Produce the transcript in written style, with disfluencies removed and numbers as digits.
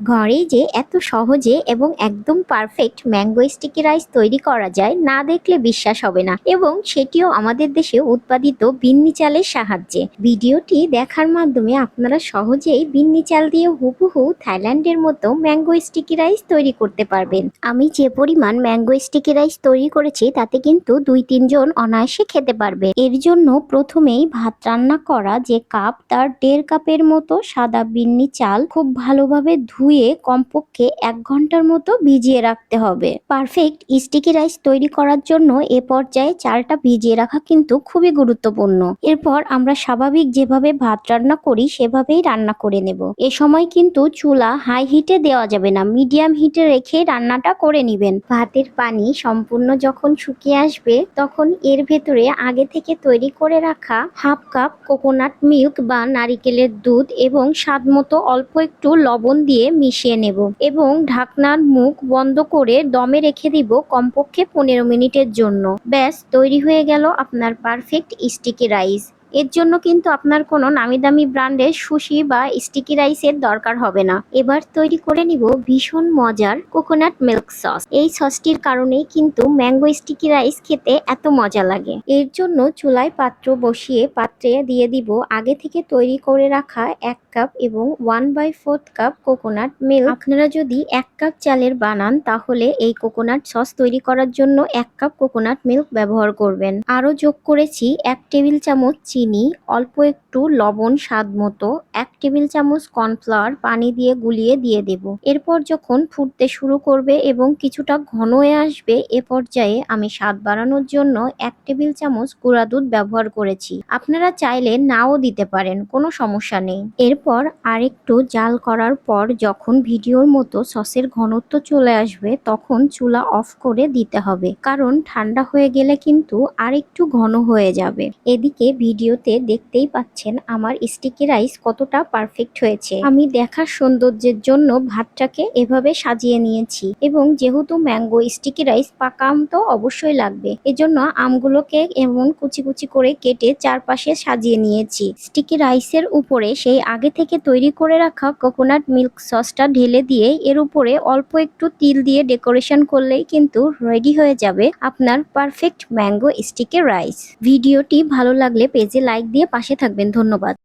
ঘরেই যে এত সহজে এবং একদম পারফেক্ট ম্যাঙ্গো স্টিকি রাইস তৈরি করা যায় না দেখলে বিশ্বাস হবে না, এবং সেটিও আমাদের দেশে উৎপাদিত বিন্নি চালের সাহায্যে। ভিডিওটি দেখার মাধ্যমে আপনারা সহজেই বিন্নি চাল দিয়ে হুবহু থাইল্যান্ডের মতো ম্যাঙ্গো স্টিকি রাইস তৈরি করতে পারবেন। আমি যে পরিমাণ ম্যাঙ্গো স্টিকি রাইস তৈরি করেছি তাতে কিন্তু 2-3 জন অনায়াসে খেতে পারবে। এর জন্য প্রথমেই ভাত রান্না করা যে কাপ, তার 1.5 কাপের মতো সাদা বিন্নি চাল খুব ভালোভাবে ধুয়ে কমপক্ষে 1 ঘন্টার মতো ভিজিয়ে রাখতে হবে। পারফেক্ট স্টিকি রাইস তৈরি করার জন্য এ পর্যায়ে চালটা ভিজিয়ে রাখা কিন্তু খুবই গুরুত্বপূর্ণ। এরপর আমরা স্বাভাবিক যেভাবে ভাত রান্না করি সেভাবেই রান্না করে নেব। এ সময় কিন্তু চুলা হাই হিটে দেওয়া যাবে না, মিডিয়াম হিটে রেখে রান্নাটা করে নেবেন। ভাতের পানি সম্পূর্ণ যখন শুকিয়ে আসবে তখন এর ভেতরে আগে থেকে তৈরি করে রাখা 1/2 কাপ কোকোনাট মিল্ক বা নারিকেলের দুধ এবং স্বাদমতো অল্প একটু লবণ দিয়ে মিশিয়ে নেব এবং ঢাকনার মুখ বন্ধ করে দমে রেখে দিব কমপক্ষে 15 মিনিটের জন্য। ব্যাস তৈরি হয়ে গেল আপনার পারফেক্ট স্টিকি রাইস। এর জন্য কিন্তু আপনার কোনো নামি দামি ব্র্যান্ডের সুশি বা স্টিকি রাইসের দরকার হবে না। এবার তৈরি করে নিব ভীষণ মজার কোকোনাট মিল্ক সস। এই সসটির কারণেই কিন্তু ম্যাঙ্গো স্টিকি রাইস খেতে এত মজা লাগে। এর জন্য চুলায় পাত্র বসিয়ে পাত্রে দিয়ে দিব আগে থেকে তৈরি করে রাখা 1 কাপ এবং 1/4 কাপ কোকোনাট মিল্ক। আপনারা যদি 1 কাপ চালের বানান তাহলে এই কোকোনাট সস তৈরি করার জন্য 1 কাপ কোকোনাট মিল্ক ব্যবহার করবেন। আরও যোগ করেছি 1 টেবিল চামচ চিনি, অল্প একটু লবণ স্বাদ মতো, 1 টেবিল চামচ কর্নফ্লাওয়ার পানি দিয়ে গুলিয়ে দিয়ে দেব। এরপর যখন ফুটতে শুরু করবে এবং কিছুটা ঘন হয়ে আসবে এ পর্যায়ে আমি স্বাদ বাড়ানোর জন্য 1 টেবিল চামচ গুঁড়া দুধ ব্যবহার করেছি। আপনারা চাইলে নাও দিতে পারেন, কোনো সমস্যা নেই। এরপর আরেকটু জাল করার পর যখন ভিডিওর মতো সসের ঘনত্ব চলে আসবে তখন চুলা অফ করে দিতে হবে, কারণ ঠান্ডা হয়ে গেলে কিন্তু আরেকটু ঘন হয়ে যাবে। এদিকে ভিডিওতে দেখতেই পাচ্ছেন আমার স্টিকি রাইস কতটা পারফেক্ট হয়েছে। আমি দেখার সৌন্দর্যের জন্য ভাতটাকে এভাবে সাজিয়ে নিয়েছি, এবং যেহেতু ম্যাঙ্গো স্টিকি রাইস পাকা আম তো অবশ্যই লাগবে, এজন্য আমগুলোকে এমন কুচি কুচি করে কেটে চারপাশে সাজিয়ে নিয়েছি। স্টিকি রাইসের উপরে সেই আগে থেকে তৈরি করে রাখা কোকোনাট মিল্ক সসটা ঢেলে দিয়ে এর উপরে অল্প একটু তিল দিয়ে ডেকোরেশন করলেই কিন্তু রেডি হয়ে যাবে আপনার পারফেক্ট ম্যাঙ্গো স্টিকি রাইস। ভিডিওটি ভালো লাগলে পেজে লাইক দিয়ে পাশে থাকবেন। ধন্যবাদ।